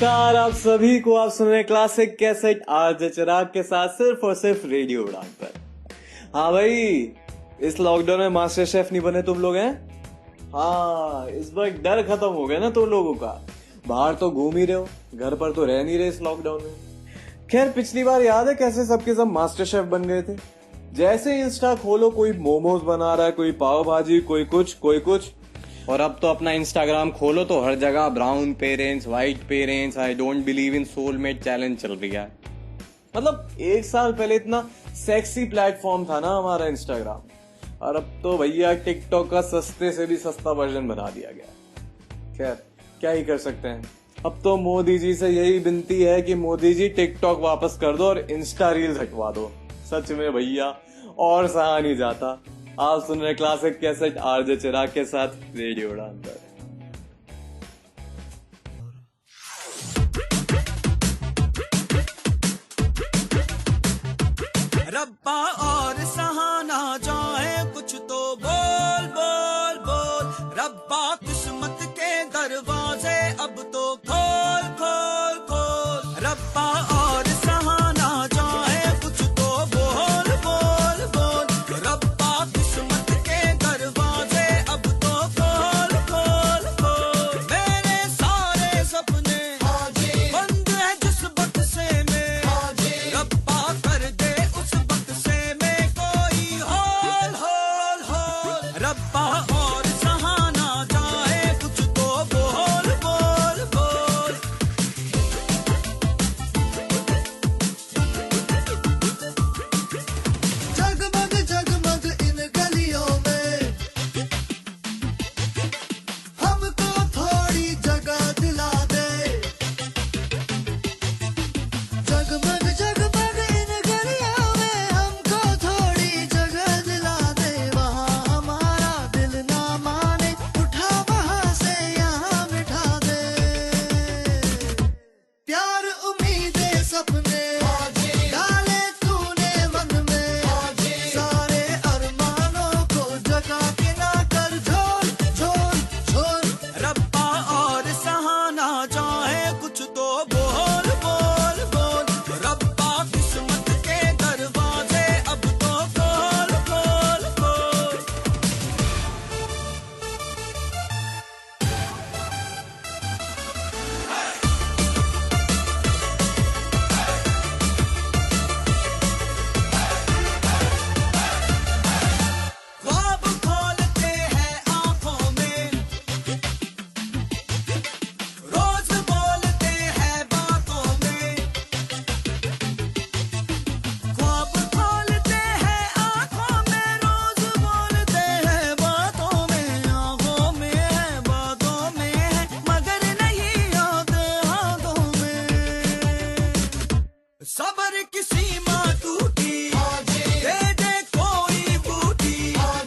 नमस्कार आप सभी को। आप सुन रहे हैं क्लासिक कैसेट आरजे चिराग के साथ सिर्फ और सिर्फ रेडियो उड़ान पर। हाँ भाई, इस लॉकडाउन में मास्टर शेफ नहीं बने तुम लोग हैं। हाँ, इस बार डर खत्म हो गया ना तुम लोगों का। बाहर तो घूम ही रहे हो, घर पर तो रह नहीं रहे इस लॉकडाउन में। खैर, पिछली बार याद है कैसे सबके सब मास्टर शेफ बन गए थे। जैसे इंस्टा खोलो कोई मोमोज बना रहा है, कोई पाव भाजी, कोई कुछ। और अब तो अपना इंस्टाग्राम खोलो तो हर जगह brown parents, white parents, I don't believe in soulmate challenge चल रही है। मतलब 1 साल पहले इतना सेक्सी प्लेटफॉर्म था ना हमारा इंस्टाग्राम, और अब तो भैया टिकटॉक का सस्ते से भी सस्ता वर्जन बना दिया गया। खैर, क्या ही कर सकते हैं। अब तो मोदी जी से यही विनती है कि मोदी जी टिकटॉक वापस कर दो और इंस्टा रील्स हटवा दो। सच में भैया, और सहा नहीं जाता। आप सुन रहे क्लासिक कैसेट आरजे चिराग के साथ रेडियो उड़ान पर। रब्बा और सहाना जाए कुछ तो बोल बोल बोल। रब्बा किस्मत के दरवाजे अब तो खोल खोल खोल। रब्बा और सहाना जाए कुछ तो बोल बोल बोल। रब्बा किस्मत के दरवाजे अब तो खोल खोल खोल। मेरे सारे सपने बंद है जिस बक्से में, रब्बा कर दे उस बक्से में कोई होल होल होल। रब्बा और सहाना जाए कुछ तो बोल बोल बोल। जगमग जगमग इन गलियों में हमको थोड़ी जगह दिला दे। जगमग जगमग इन गलियों में हमको थोड़ी जगह दिला दे। वहाँ हमारा दिल ना माने, उठा वहाँ से यहाँ बिठा दे। प्यार उम्मीदें सपने डाले तूने मन में, सारे अरमानों को जगा के ना कर झोल झोल झोल। रब्बा और सहाना जाए कुछ तो बोल बोल बोल। रब्बा किस्मत के दरवाजे अब तो खोल खोल खोल। ख्वाब खोलते हैं आंखों में, रोज बोलते हैं बातों में। ख्वाब खोलते हैं आंखों में, रोज बोलते हैं बातों में। आंखों में है, बातों में है, मगर नहीं याद हाथों में। सबर की सीमा टूटी, दे दे कोई बूटी।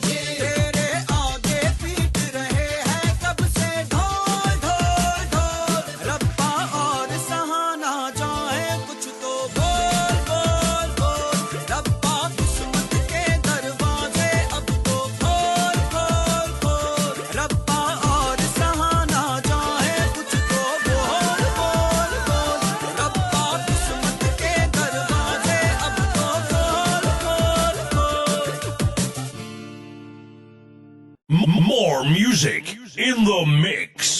तेरे आगे पीट रहे हैं कब से ढोल ढोल ढोल। रब्बा और सहाना जाए कुछ तो बोल बोल बोल। रब्बा किस्मत के दरवाजे अब तो खोल खोल खोल। रब्बा और सहाना जाए कुछ तो बोल बोल बोल। रब्बा किस्मत के दरवाजे अब तो खोल खोल खोल। More music in the mix.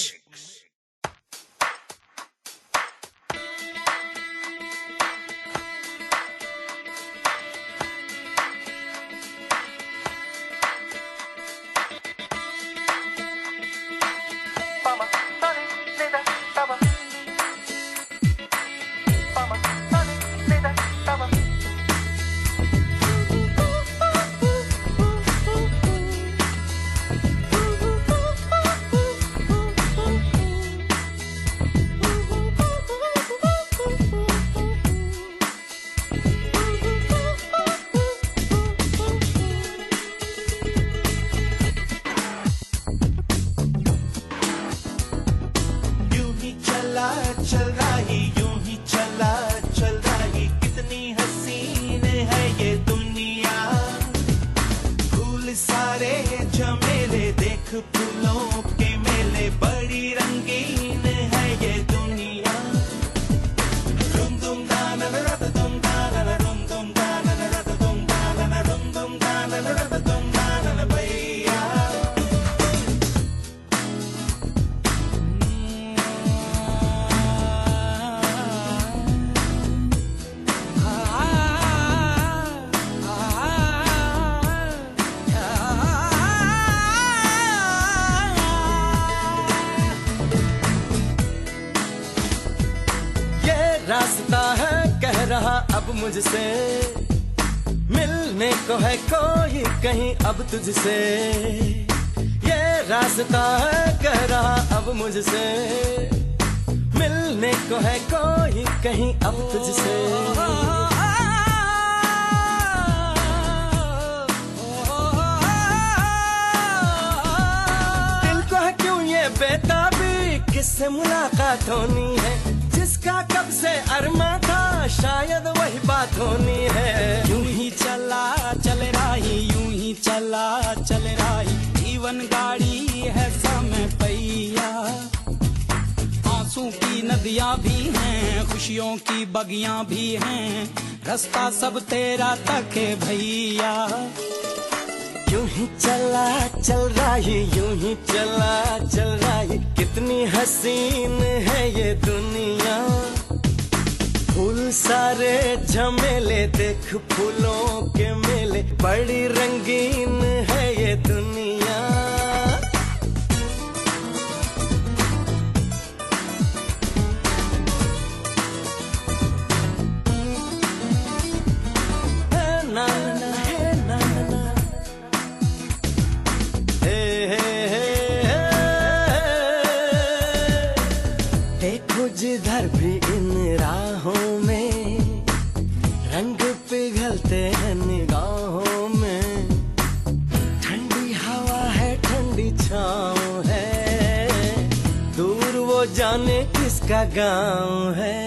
यूं ही चला चल रही, यूं ही चला चल रही। कितनी हसीन है ये दुनिया, फूल सारे झमेले देख फूलों के मेले। बड़ी रंगीन है ये दुनिया। अब मुझसे, मिलने को है कोई कहीं अब तुझसे, ये रास्ता है कह रहा अब मुझसे, मिलने को है कोई कहीं अब तुझसे। दिल को है क्यों ये बेताबी, किससे मुलाकात होनी है, जिसका कब से अरमा था शायद वही बात होनी है। यूं ही चला चल रही, यूं ही चला चल रही, जीवन गाड़ी है समय पहिया। आंसू की नदियां भी हैं, खुशियों की बगियां भी हैं, रास्ता सब तेरा तक है भैया। यूं ही चला चल रही, यूं ही चला चल रही, कितनी हसीन है ये दुनिया। फूल सारे झमेले देख फूलों के मेले, बड़ी रंगीन है ये दुनिया। ना ना है ना ना, देखो जिधर भी इन राहों में, रंग पिघलते हैं निगाहों में। ठंडी हवा है ठंडी छाँव है, दूर वो जाने किसका गाँव है।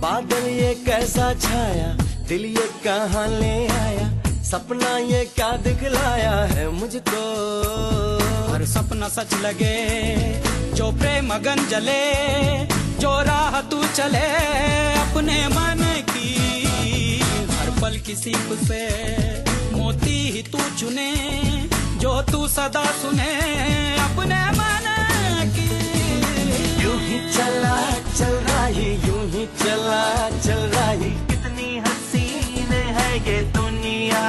बादल ये कैसा छाया, दिल ये कहाँ ले आया, सपना ये क्या दिखलाया है मुझको। हर सपना सच लगे, जो प्रेम मगन जले, जो राह तू चले अपने मन की। हर पल किसी से मोती ही तू चुने, जो तू सदा सुने अपने मन की। यूं ही चला चल रही, यूं ही चला चल रही, कितनी हसीन है ये दुनिया।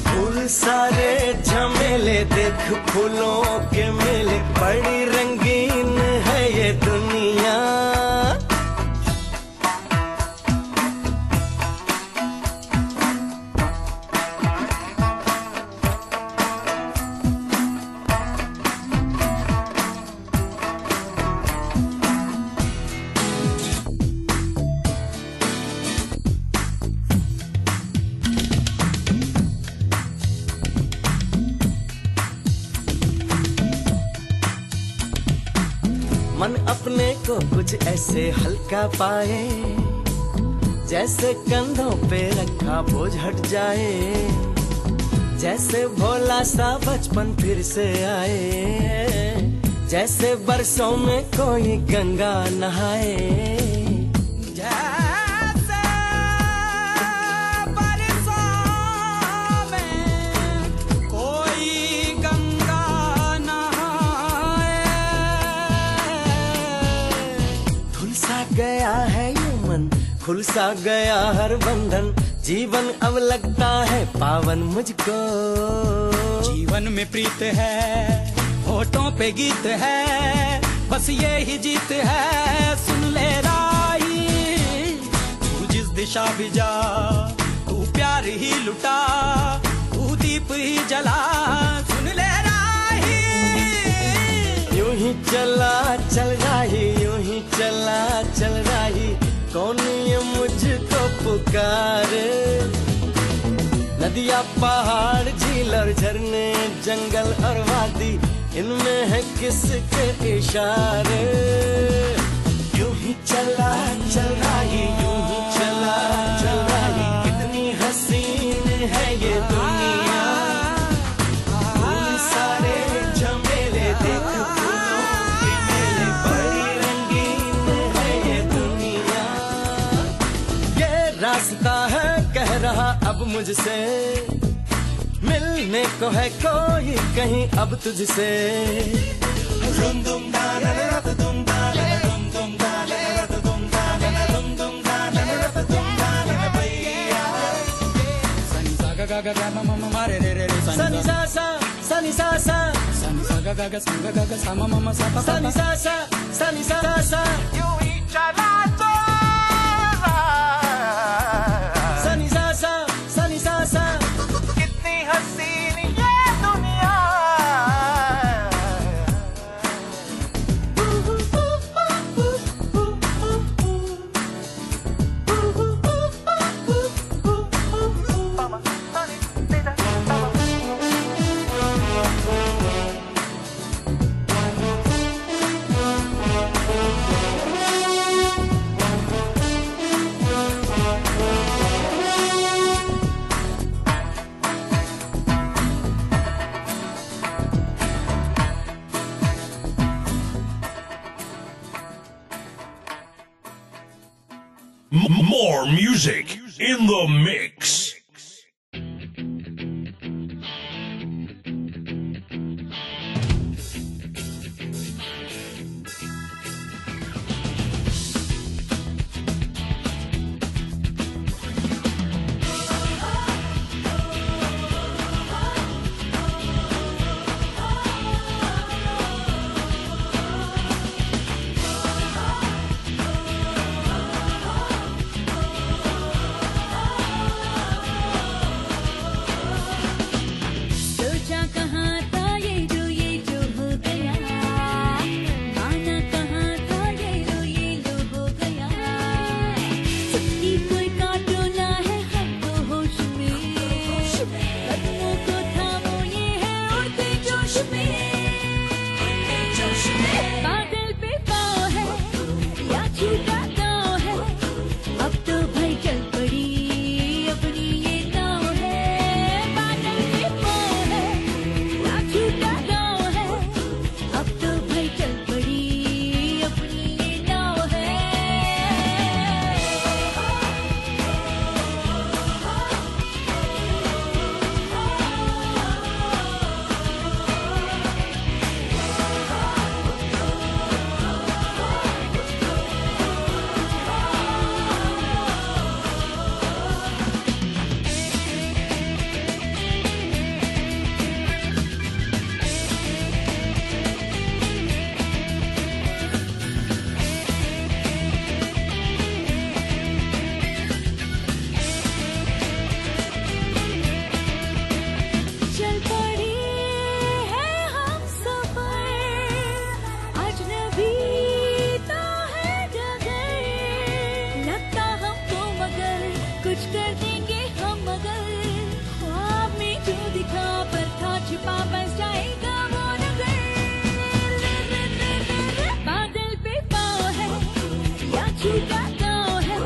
फूल सारे झमेले देख फूलों के मेले, बड़ी रंगीन है ये दुनिया। मन अपने को कुछ ऐसे हल्का पाए, जैसे कंधों पे रखा बोझ हट जाए, जैसे भोला सा बचपन फिर से आए, जैसे बरसों में कोई गंगा नहाए। जैसे बरसों में कोई गंगा नहाए। खुल सा गया है ये मन, खुल सा गया हर बंधन, जीवन अब लगता है पावन मुझको। जीवन में प्रीत है, होठों पे गीत है, बस ये ही जीत है। सुन ले राही, तू जिस दिशा भी जा, तू प्यार ही लुटा, तू दीप ही जला। सुन ले राही, यूं ही चला चल रही, यूं ही चला चल रही, कौन ये मुझको पुकारे। नदियाँ पहाड़ झील और झरने, जंगल और वादी, इनमें है किसके इशारे। यूं ही चला चल रही, यूं ही चला चल रही, कितनी हसीन है ये दुनिया। फूल सारे झमेले देख फूलों के मेले, बड़ी रंगीन है ये दुनिया। ये रास्ता है कह रहा अब मुझसे, मिलने को है कोई कहीं अब तुझसे। रुम दुम दाना रत दुम दाना रुम दुम दाना रत दुम दाना रुम दुम दाना रत दुम दाना भैया। सनी सा गा गा गा मा मा मा रे रे रे रे, सनी सा सा सनी सा सा, सनी सा गा गा गा सा गा गा सा मा मा मा सा पा पा, सनी सा सा सनी सा सा। यूं ही चला More music in the mix. सोचा कहाँ था ये जो हो गया, माना कहाँ था ये लो हो गया। सबकी कोई काटो ना है हमको होश में, कदमों को थामो ये है उड़ते जोश में। बादल पे पाँव है या छूटा गाँव है, अब तो भाई चल पड़ी अपनी ये नाव है। बादल पे पाँव है या छूटा गाँव है, अब तो भाई चल पड़ी अपनी ये नाव है। चल पड़ी है हम सफर, अजनबी तो है जगह। लगता हमको मगर कुछ कर देंगे हम मगर, ख्वाब में जो दिखा पर था छिपा बस जाएगा वो नगर। बादल पे पाँव है या छूटा गाँव है,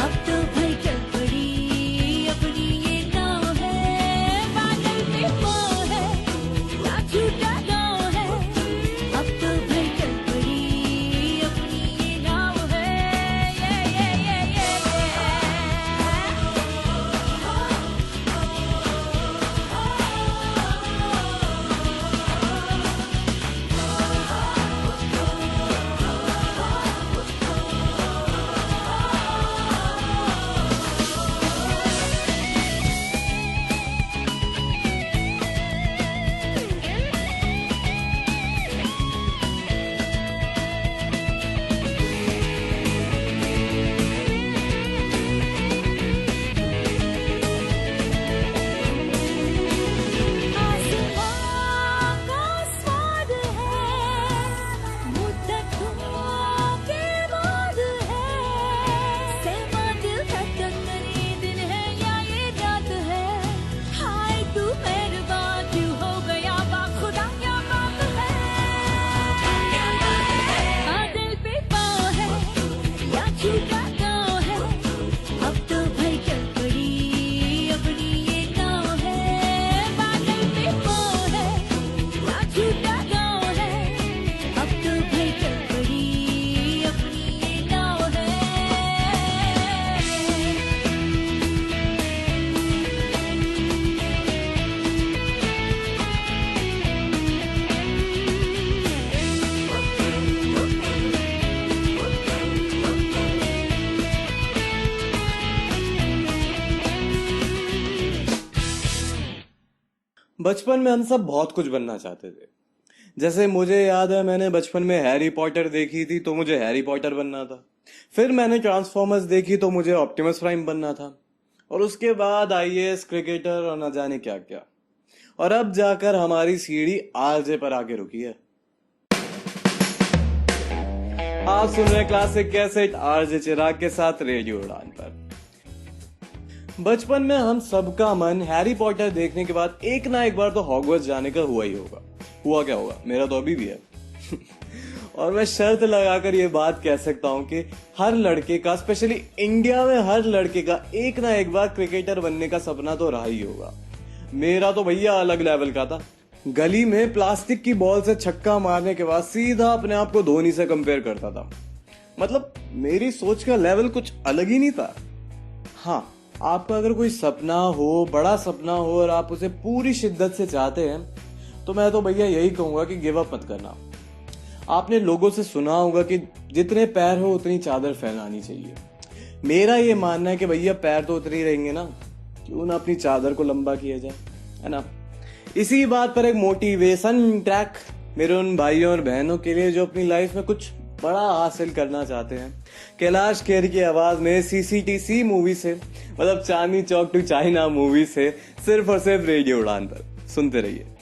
अब तो भाई चल पड़ी अपनी ये नाव है। बादल पे पाँव है या छूटा गाँव है, अब तो भाई चल पड़ी अपनी ये नाव है। आसमां का स्वाद है, मुद्दतों के बाद है। सहमा दिल धड़कन करे दिन है या ये रात है, हाय तू मेहरबान क्यों हो गया बाखुदा क्या बात है। बादल पे पाँव है या छूटा गाँव है, अब तो भाई चल पड़ी अपनी ये नाव है। बादल पे पाँव है या छूटा गाँव है, अब तो भाई चल पड़ी अपनी ये नाव है। बचपन में हम सब बहुत कुछ बनना चाहते थे। जैसे मुझे याद है, मैंने बचपन में हैरी पॉटर देखी थी तो मुझे हैरी पॉटर बनना था। फिर मैंने ट्रांसफॉर्मर्स देखी तो मुझे ऑप्टिमस प्राइम बनना था। और उसके बाद आईएएस, क्रिकेटर और न जाने क्या क्या। और अब जाकर हमारी सीढ़ी आरजे पर आके रुकी है। आप सुन रहे क्लासिक कैसेट आरजे चिराग के साथ रेडियो उड़ान पर। बचपन में हम सबका मन हैरी पॉटर देखने के बाद एक ना एक बार तो हॉगवर्ट्स जाने का हुआ ही होगा। हुआ क्या होगा, मेरा तो अभी भी है। और मैं शर्त लगाकर ये बात कह सकता हूँ कि हर लड़के का, स्पेशली इंडिया में हर लड़के का एक ना एक बार क्रिकेटर बनने का सपना तो रहा ही होगा। मेरा तो भैया अलग लेवल का था। गली में प्लास्टिक की बॉल से छक्का मारने के बाद सीधा अपने आप को धोनी से कंपेयर करता था। मतलब मेरी सोच का लेवल कुछ अलग ही नहीं था। हाँ, आपका अगर कोई सपना हो, बड़ा सपना हो और आप उसे पूरी शिद्दत से चाहते हैं, तो मैं तो भैया यही कहूंगा कि गिव अप मत करना। आपने लोगों से सुना होगा कि जितने पैर हो उतनी चादर फैलानी चाहिए। मेरा ये मानना है कि भैया पैर तो उतने ही रहेंगे ना, क्यों ना अपनी चादर को लंबा किया जाए, है ना। इसी बात पर एक मोटिवेशन ट्रैक मेरे उन भाइयों और बहनों के लिए जो अपनी लाइफ में कुछ बड़ा हासिल करना चाहते हैं। कैलाश खेर की आवाज में CCTC मूवी से, मतलब Chandni Chowk to China movie से, सिर्फ और सिर्फ रेडियो उड़ान पर सुनते रहिए।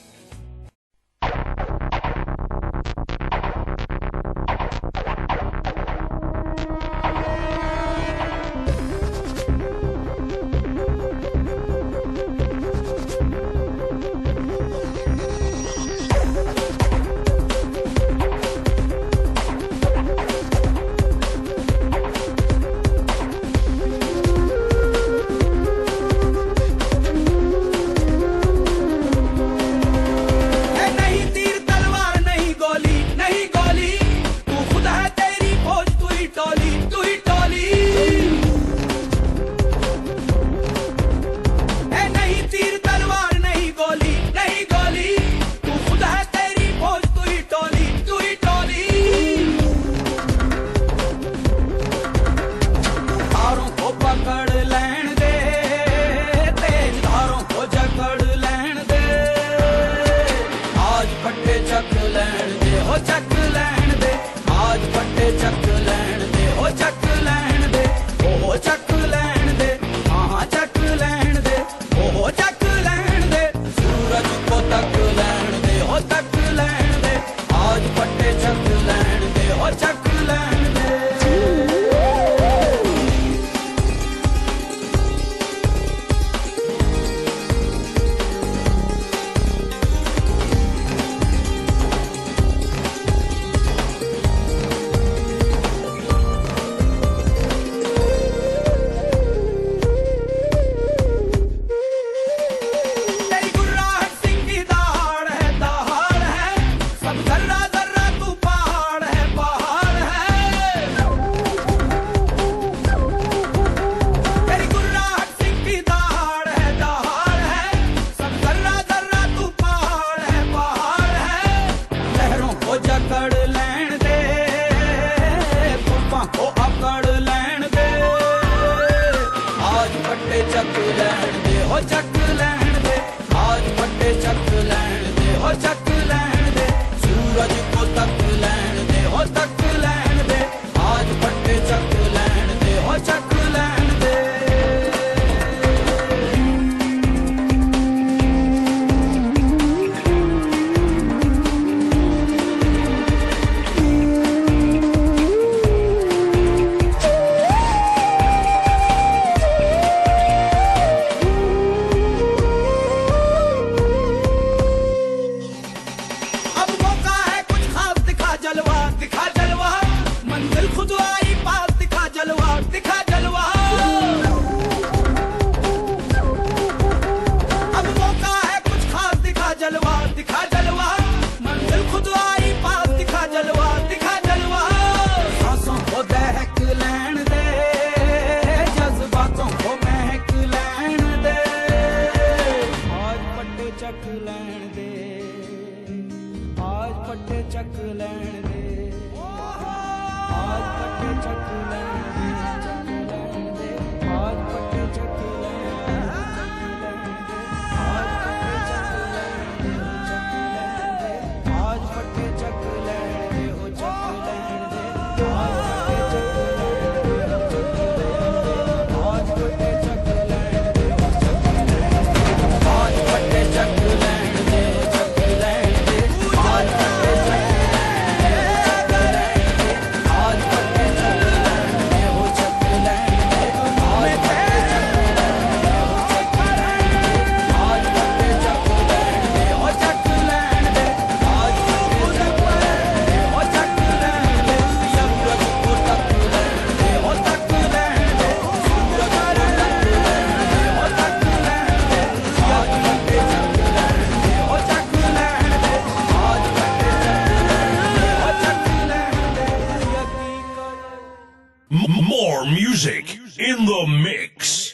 More music in the mix.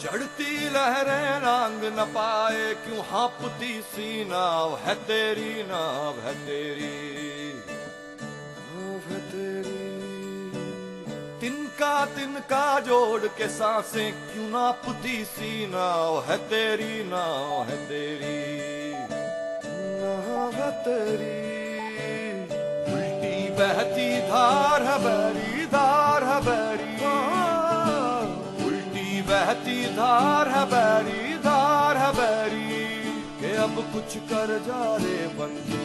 चढ़ती लहरें रंग न पाए क्यों हाँपती सी नाव है तेरी नाव है तेरी नाव है तेरी। तिनका जोड़ के सांसें क्यों नापती सी नाव है तेरी नाव है तेरी नाव है तेरी। उल्टी बहती धार है बैरी धार है बैरी बहती धार है बैरी के अब कुछ कर जा रे बंदी।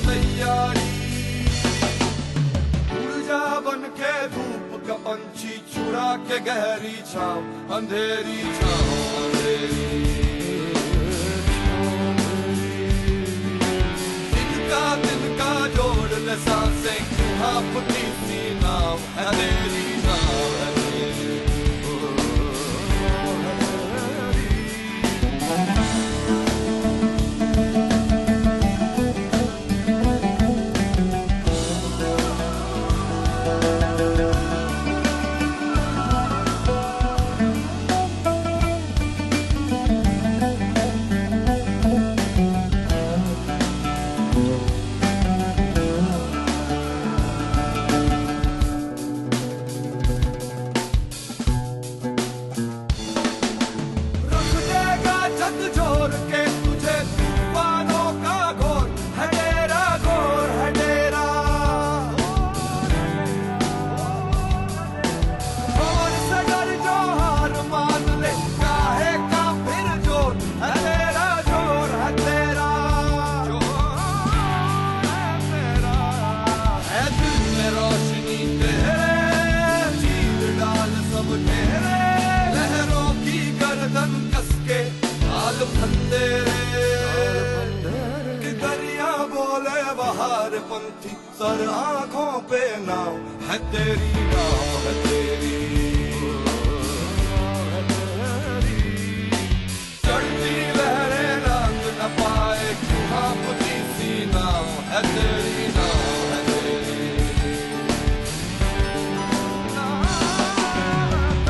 तैयारी ऊर्जा बन के धूप का पंछी चुरा के गहरी छाँव अंधेरी छाँव अंधेरी। तिनका जोड़ ले सांसें क्यों हाँपती सी नाव है तेरी नाव है तेरी। पंथी सर आंखों पे नाव है तेरी नाव है तेरी। चढ़ती लहरें रंग न पाए क्यों हाँपती सी नाव है तेरी नाव है तेरी।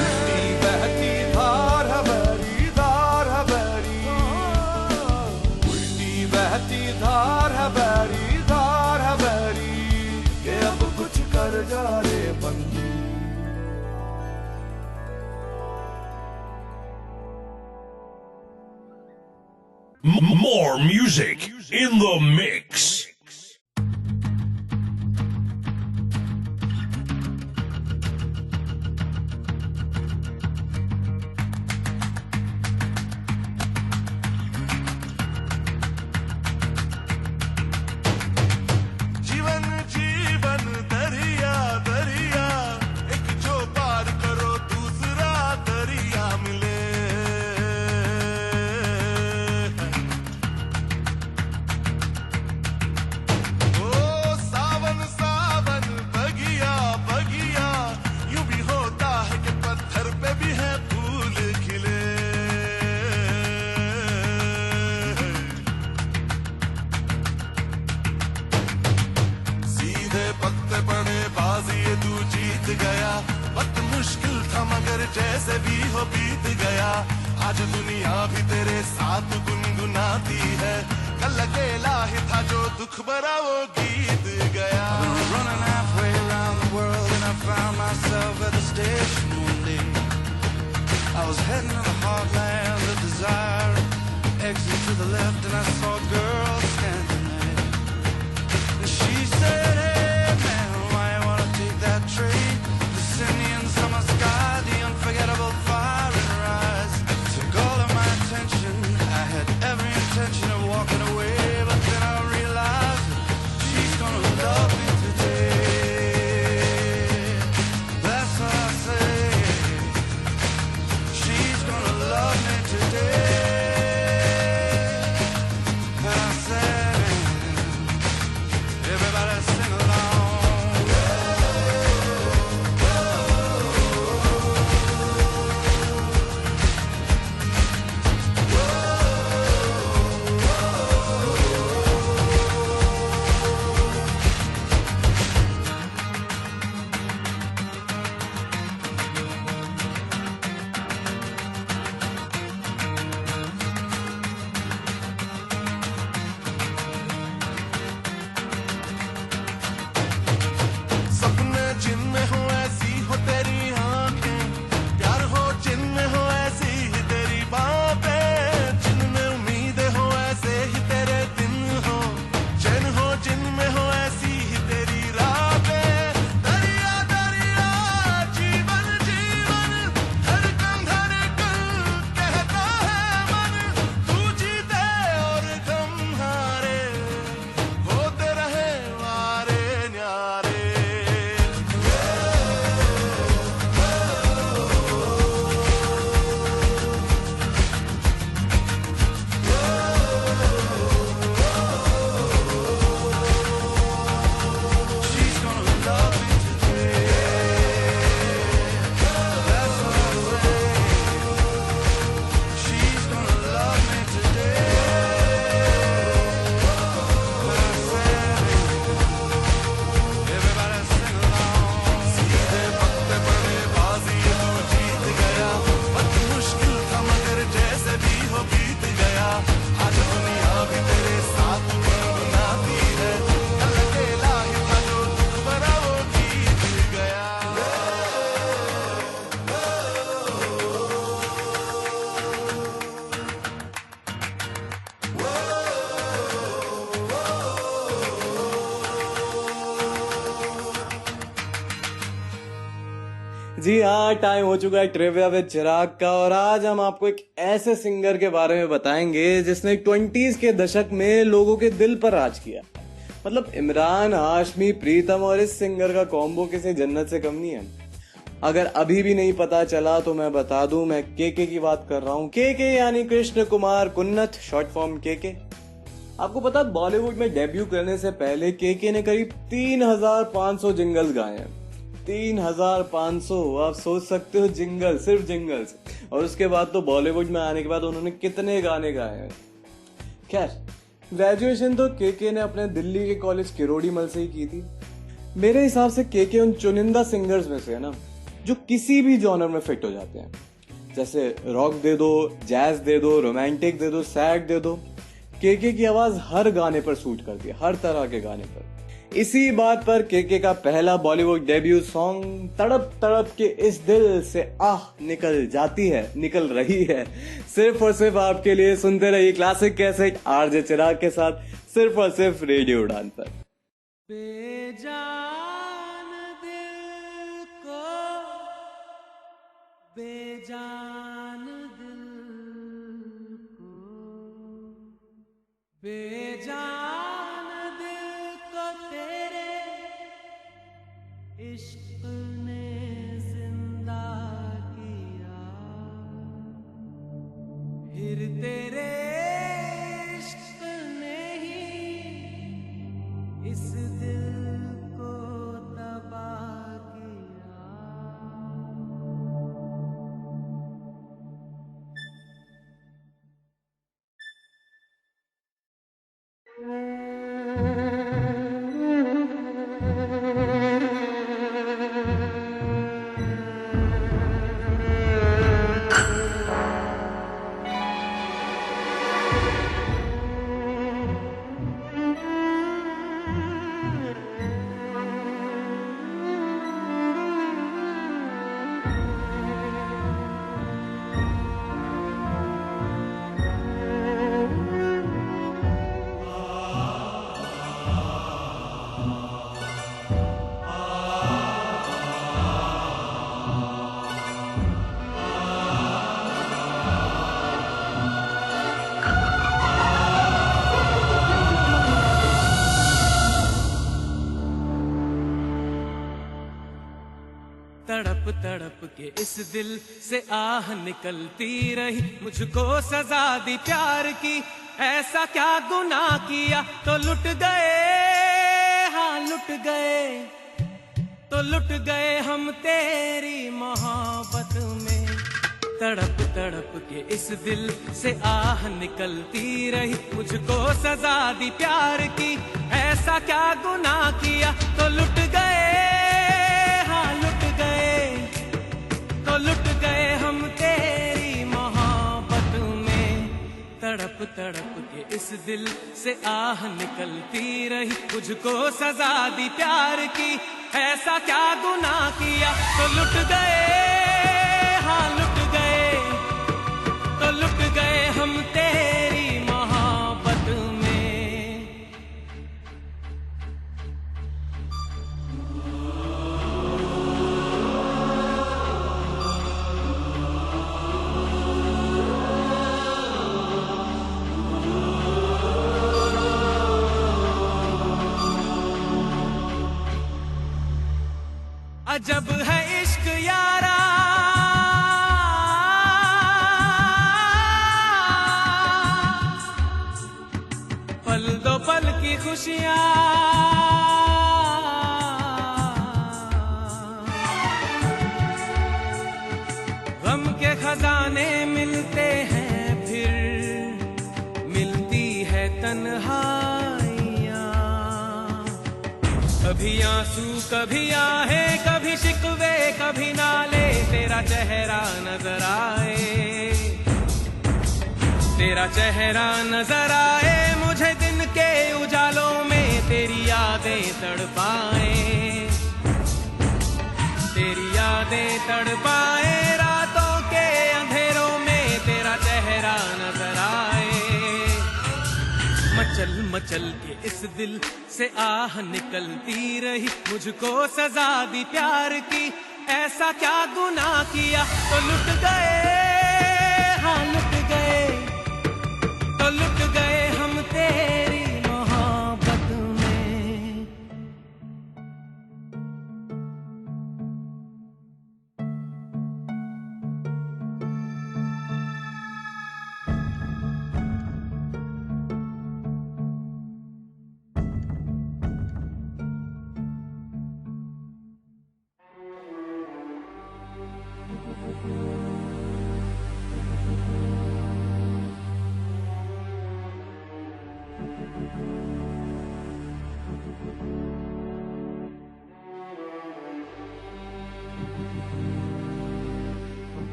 उल्टी बहती धार है बैरी धार है बैरी उल्टी बहती धार है बैरी के अब कुछ कर जा रे बंदी। More music in the mix. जैसे भी हो बीत गया आज दुनिया भी तेरे साथ गुनगुनाती है, कल अकेला ही था जो दुख भरा वो गीत गया। Running halfway around the world and I found myself at the station one day. I was heading to the heartland of desire. Exit to the left and I saw a girl standing there. And she said, hey man, why you wanna take that train? The Indian summer sky, the unforgettable fire in her eyes took all of my attention. I had every intention of walking away, but then I realized she's gonna love me today. That's what I say. She's gonna love me today. And I said, everybody sing along. सपने जिनमें हो ऐसी हो तेरी आंखें, प्यार हो जिनमें हो ऐसी ही तेरी बातें, जिनमें उम्मीदें हो ऐसे ही तेरे दिन हो, चैन हो जिनमें हो ऐसी ही तेरी रातें। दरिया दरिया जीवन जीवन धड़कन धड़कन कहता है मन, तू जीते और गम हारे, होते रहे वारे न्यारे। She's gonna love me today. That's what I say. She's gonna love me today. But I said, everybody sing along. सीधे पत्ते पड़े बाजी तू जीत गया, वक्त मुश्किल था मगर जैसे भी हो बीत गया। आज दुनिया भी तेरे साथ गुनगुनाती है, कल अकेला ही था जो दुख भरा वो गीत गया। जी हाँ, टाइम हो चुका है ट्रिविया विद चिराग का, और आज हम आपको एक ऐसे सिंगर के बारे में बताएंगे जिसने 20s के दशक में लोगों के दिल पर राज किया। मतलब इमरान हाशमी, प्रीतम और इस सिंगर का कॉम्बो किसी जन्नत से कम नहीं है। अगर अभी भी नहीं पता चला तो मैं बता दूं, मैं केके की बात कर रहा हूँ। केके यानी कृष्ण कुमार कुन्नत, शॉर्ट फॉर्म केके। आपको पता, बॉलीवुड में डेब्यू करने से पहले केके ने करीब 3500 जिंगल्स गाए हैं। 3500, आप सोच सकते हो, जिंगल, सिर्फ जिंगल्स। और उसके बाद तो बॉलीवुड में आने के बाद उन्होंने कितने गाने गाए हैं। खैर, ग्रेजुएशन तो केके ने अपने दिल्ली के कॉलेज किरोड़ीमल से ही की थी। मेरे हिसाब से केके उन चुनिंदा सिंगर्स में से है ना, जो किसी भी जॉनर में फिट हो जाते हैं। जैसे रॉक दे दो, जैज दे दो, रोमांटिक दे दो, सैड दे दो, केके की आवाज हर गाने पर सूट करती है, हर तरह के गाने पर। इसी बात पर केके का पहला बॉलीवुड डेब्यू सॉन्ग तड़प तड़प के इस दिल से आह निकल जाती है, निकल रही है, सिर्फ और सिर्फ आपके लिए। सुनते रहिए क्लासिक कैसेट आरजे चिराग के साथ, सिर्फ और सिर्फ रेडियो उड़ान पर। बेजान दिल को, बेजान दिल को, बेजान दिल को तेरे इश्क ने जिंदा किया, फिर तेरे इश्क ने ही इस दिल को तबाह किया। तड़प तड़प के इस दिल से आह निकलती रही, मुझको सजा दी प्यार की, ऐसा क्या गुनाह किया तो लुट गए, हाँ लुट गए, तो लुट गए हम तेरी मोहब्बत में। तड़प तड़प के इस दिल से आह निकलती रही, मुझको सजा दी प्यार की, ऐसा क्या गुनाह किया तो लुट गए, हाँ लुट गए, तो लुट गए हम तेरी मोहब्बत में। तड़प तड़प के इस दिल से आह निकलती रही, मुझको सजा दी प्यार की, ऐसा क्या गुनाह किया तो लुट गए, हाँ लुट गए, तो लुट गए हम तेरी मोहब्बत में। अजब है इश्क यारा, पल दो पल की खुशियां, गम के खजाने मिलते हैं, फिर मिलती है तन्हाइयां। कभी आंसू कभी आहें, कभी शिकवे कभी नाले, तेरा चेहरा नजर आए, तेरा चेहरा नजर आए, मुझे दिन के उजालों में तेरी यादें तड़पाए, तेरी यादें तड़पाए, रातों के अंधेरों में तेरा चेहरा नजर आए। मचल मचल के इस दिल से आह निकलती रही, मुझको सजा दी प्यार की, ऐसा क्या गुनाह किया तो लुट गए, हाँ लुट गए, तो लुट गए हम तेरी मोहब्बत में।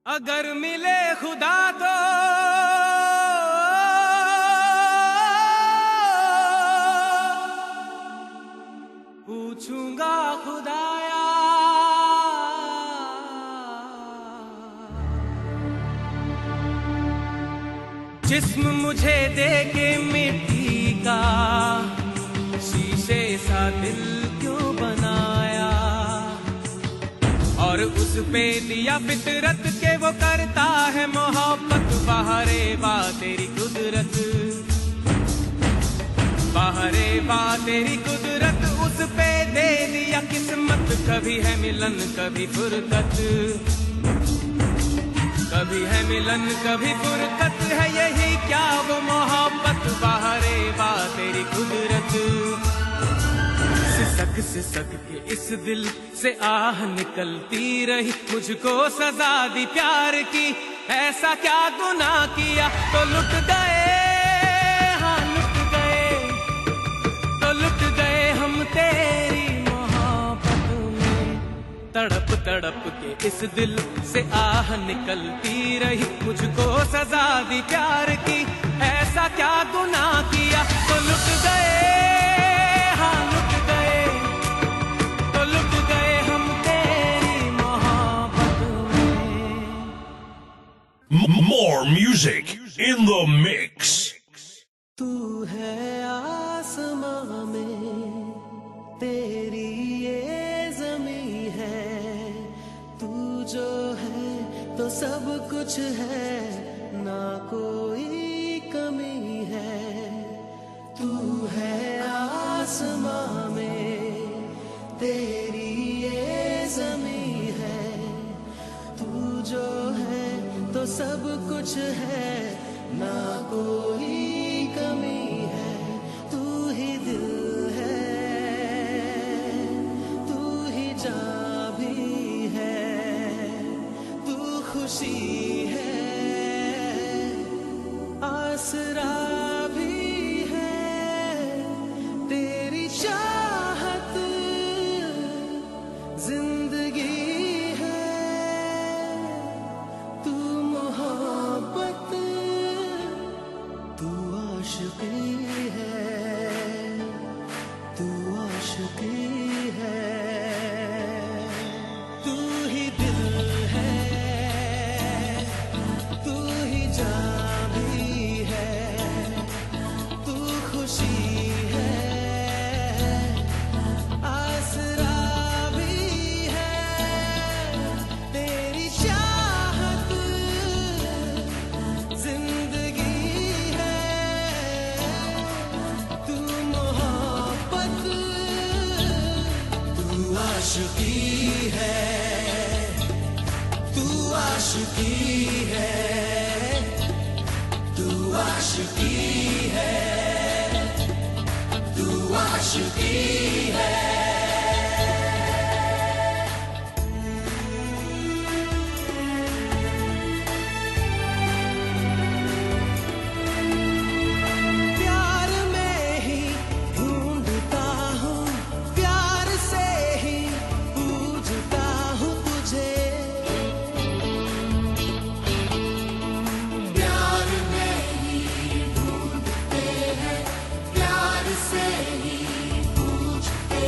अगर मिले खुदा तो पूछूंगा खुदाया, जिस्म मुझे दे के मिट्टी का, शीशे सा दिल क्यों बनाया, और उस पे दिया फितरत के वो करता है मोहब्बत। बाहरे बा तेरी कुदरत, बाहरे बा तेरी कुदरत, उस पे दे दिया किस्मत। कभी है मिलन कभी फुरकत, कभी है मिलन कभी फुरकत, है यही क्या वो मोहब्बत। बाहरे बा तेरी कुदरत, सिसक सिसक के इस दिल से आह निकलती रही, मुझको सजा दी प्यार की, ऐसा क्या गुनाह किया तो लुट गए, हाँ लुट गए, तो लुट गए हम तेरी मोहब्बत में। तड़प तड़प के इस दिल से आह निकलती रही, मुझको सजा दी प्यार की, ऐसा क्या गुनाह किया तो लुट गए, हाँ लुट गए, तो लुट गए हम तेरी मोहब्बत में। More More music in the mix. तू है आसमां में, तेरी ये ज़मीं है, तू जो है तो सब कुछ है, ना कोई कमी है। तू है आसमां में, तेरी ये ज़मीं है, तू जो है तो सब कुछ है, ना कोई कमी है। तू ही दिल है, तू ही जान भी है, तू खुशी है, आसरा भी है, तेरी चाहत जिंदगी है, तू मोहब्बत, तू आशिकी है, तू आशिकी है। तू ही दिल है, तू ही जान भी है, तू खुशी है, आसरा भी है, तेरी चाहत जिंदगी है, तू मोहब्बत, तू आशिकी है, तू आशिकी है, तू आशिकी है, तू आशिकी है। प्यार में ही ढूंढता हूँ, प्यार से ही पूजता हूँ तुझे। प्यार में ही ढूंढते हैं, प्यार से ही पूछते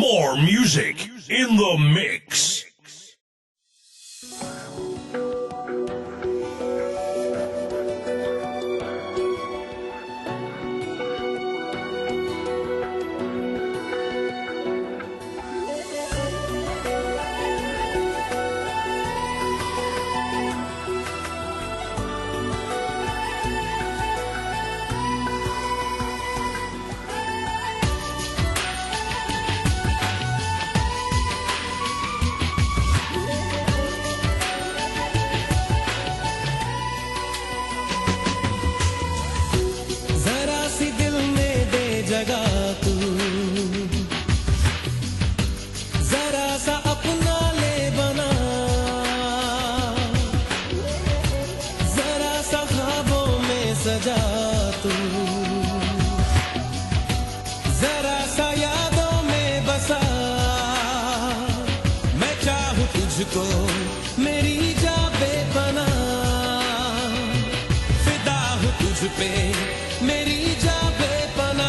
More music in the mix. जरा सी दिल में दे जगह तू, जरा सा अपना ले बना, जरा सा ख्वाबों में सजा तू, जरा सा यादों में बसा। मैं चाहूं तुझको मेरी जा बेपना, फिदा हूं तुझ पे मेरी जा बेपना।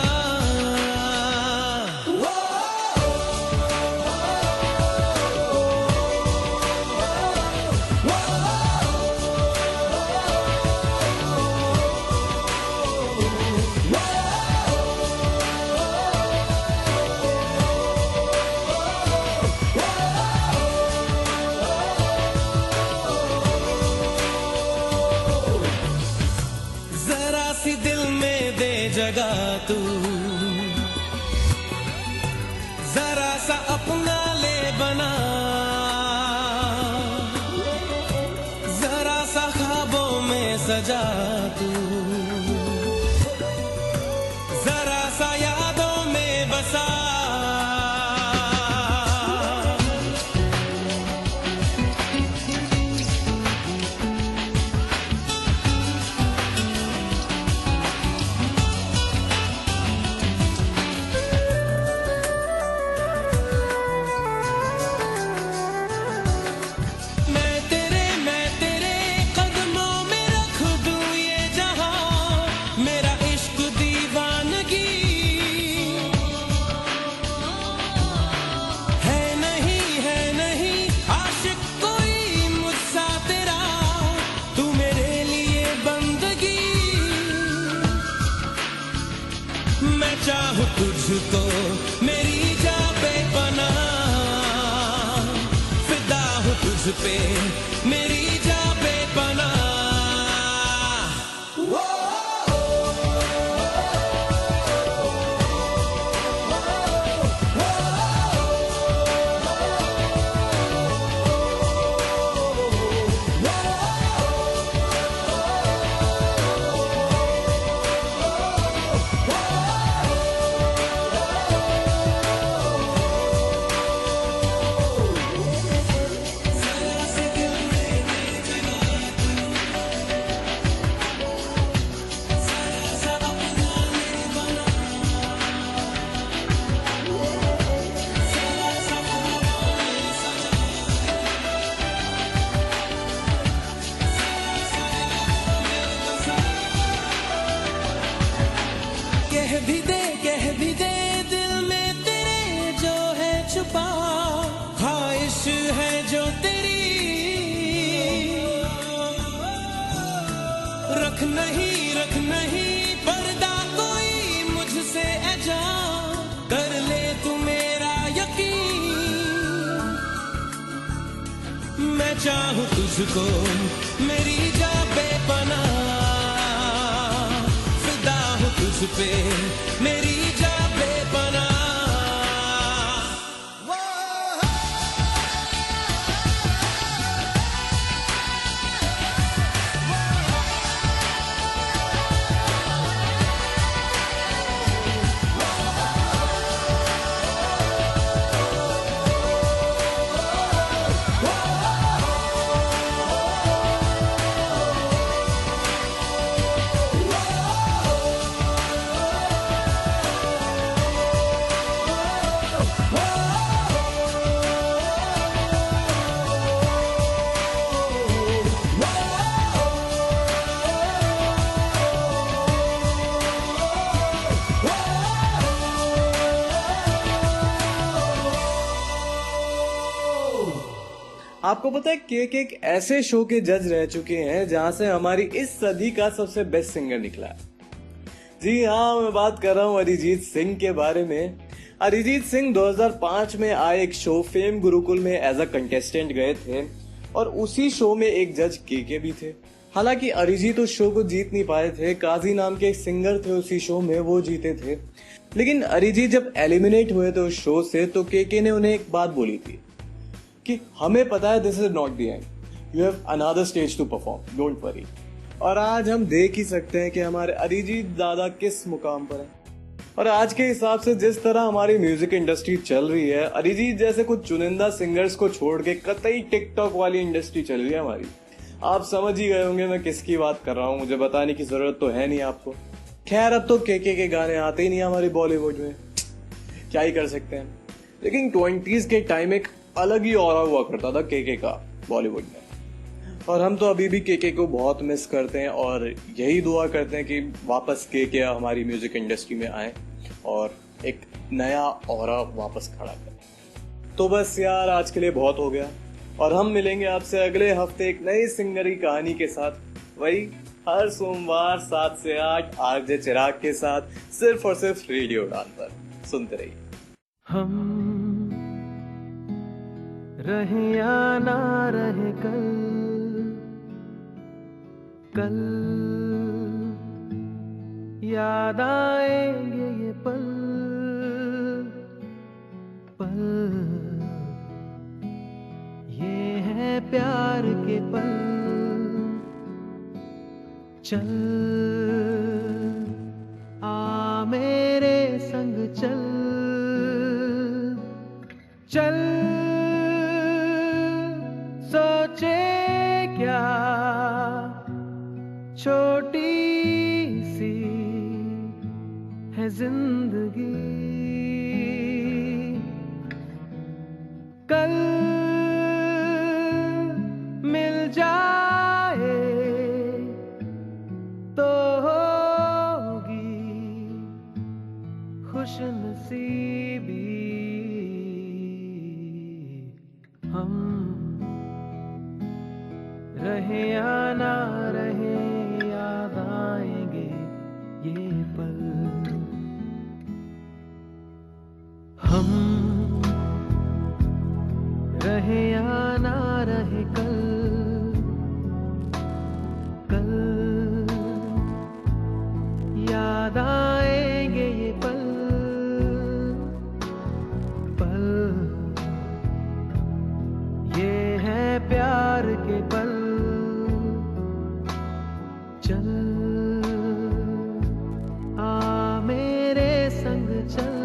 जरा सी दिल में दे जगह तू, जरा सा अपना ले बना, जरा सा ख्वाबों में सजा तू, जरा सा यादों में बसा। मैं तेरे कदमों में रख दूं ये जहां, मेरा इश्क दीवानगी है नहीं आशिक कोई मुझसा तेरा, तू मेरे लिए बंदगी। मैं चाहूं तुझको मेरी जा बेपना, फिदा हूं तुझ पे मेरी जा बेपना। कह भी दे दिल में तेरे जो है छुपा, ख्वाहिश है जो तेरी, रख नहीं पर्दा कोई मुझसे ऐजा, कर ले तू मेरा यकीन। मैं चाहूं तुझको मेरी जा बेपना, फिदा हूं तुझ पे मेरी जा बेपना। आपको पता है केक एक ऐसे शो के जज रह चुके हैं जहां से हमारी इस सदी का सबसे बेस्ट सिंगर निकला है। जी हाँ, मैं बात कर रहा हूँ अरिजीत सिंह के बारे में। अरिजीत सिंह 2005 में आए एक शो फेम गुरुकुल में एज अ कंटेस्टेंट गए थे और उसी शो में एक जज के भी थे। हालांकि अरिजीत उस शो को जीत नहीं पाए थे, काजी नाम के एक सिंगर थे उसी शो में, वो जीते थे। लेकिन अरिजीत जब एलिमिनेट हुए थे उस शो से तो के ने उन्हें एक बात बोली थी कि हमें पता है this is not the end, you have another stage to perform, don't worry. और आज हम देख ही सकते हैं कि हमारे अरिजीत दादा किस मुकाम पर है। और आज के हिसाब से जिस तरह हमारी म्यूजिक इंडस्ट्री चल रही है, अरिजीत जैसे कुछ चुनिंदा सिंगर्स को छोड़ के कतई टिकटॉक वाली इंडस्ट्री चल रही है हमारी। आप समझ ही गए होंगे मैं किसकी बात कर रहा हूँ, मुझे बताने की जरूरत तो है नहीं आपको। खैर अब तो के गाने आते ही नहीं हमारी बॉलीवुड में, क्या ही कर सकते हैं। लेकिन 20s के टाइम एक अलग ही ऑरा हुआ करता था के का बॉलीवुड में, और हम तो अभी भी के को बहुत मिस करते हैं और यही दुआ करते हैं कि वापस के हमारी म्यूजिक इंडस्ट्री में आए और एक नया ऑरा वापस खड़ा करें। तो बस यार आज के लिए बहुत हो गया और हम मिलेंगे आपसे अगले हफ्ते एक नई सिंगर की कहानी के साथ, वही हर सोमवार 7 से 8 आरजे चिराग के साथ, सिर्फ और सिर्फ रेडियो उड़ान पर। सुनते रहिए। हम रहे या ना रहे कल याद आएंगे ये पल ये है प्यार के पल। चल आ मेरे संग चल सोचे क्या छोटी सी है जिंदगी, कल मिल जाए तो होगी खुशनसीबी। हम रहे या ना रहे याद आएंगे ये पल। हम रहे या ना रहे कल याद आएंगे ये पल ये है प्यार के पल। चल आ मेरे संग चल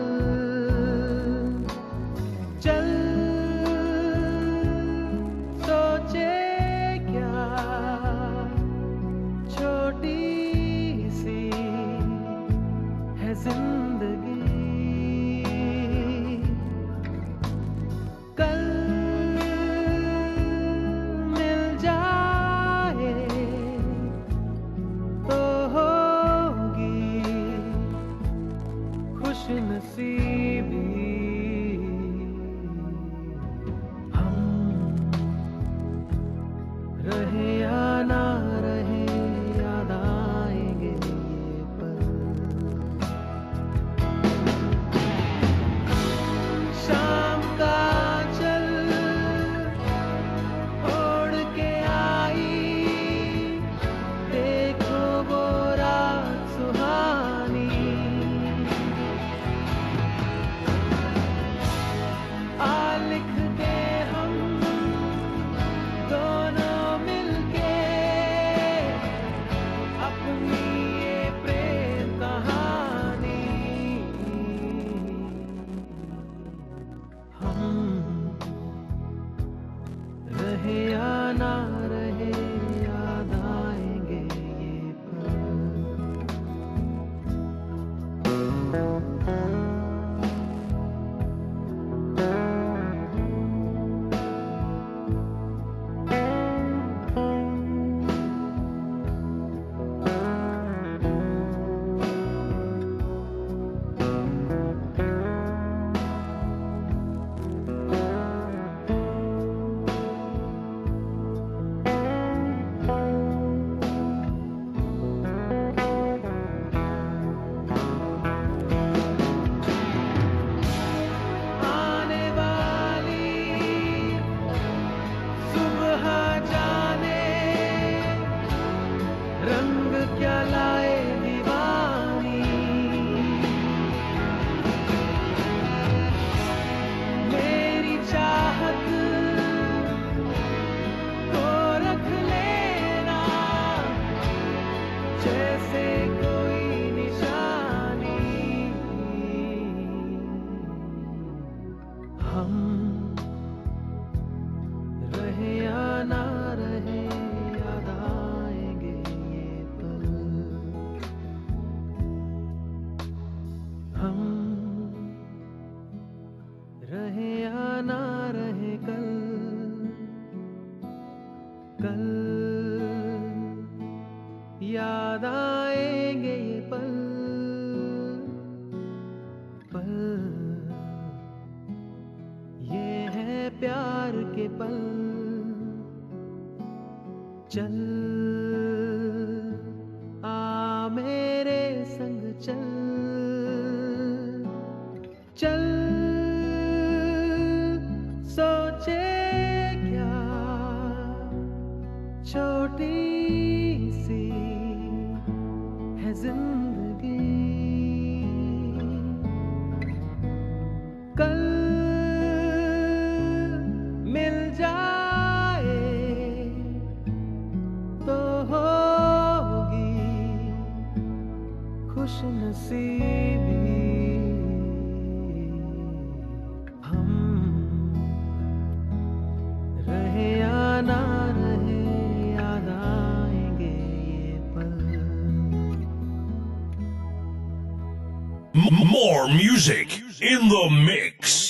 प्यार के पल। चल आ मेरे संग चल, चल सोचे क्या छोटी सी है जिंदगी। कल मिल जाए तो होगी खुश नसीबी। हम रहे या ना रहे याद आएंगे ये पल। More music in the mix.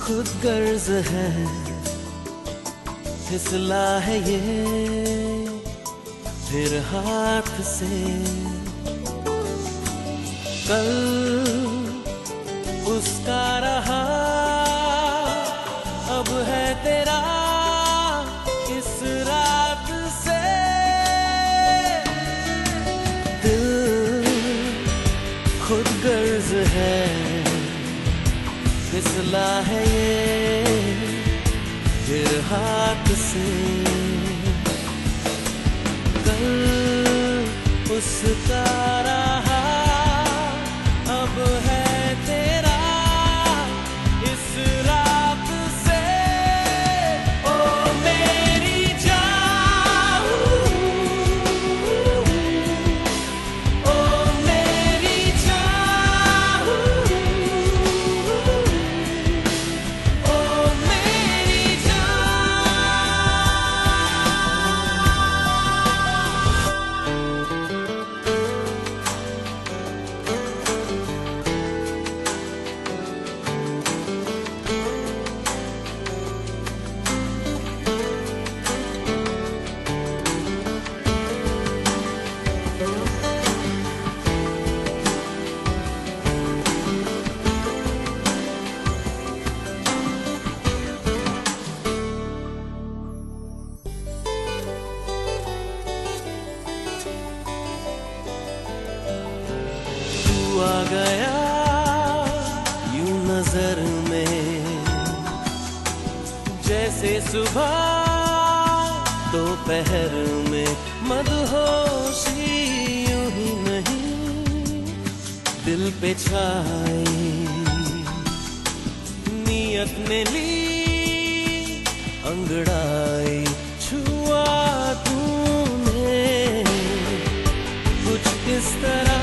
खुद गर्ज है, फिसला है ये फिर हाथ से। कल उसका रहा, अब है तेरा इस रात से। दिल खुद गर्ज है, फिसला है ये फिर हाथ से। कल उसका रहा, अब है तेरा इस रात से। ओ मेरी जान, ओ मेरी जान, ओ मेरी जान। तू आ गया यूं नजर में, जैसे सुबह दोपहर में। मदहोशी यूं ही नहीं दिल पे छाई, नियत ने ली अंगड़ाई। छुआ तूने कुछ इस तरह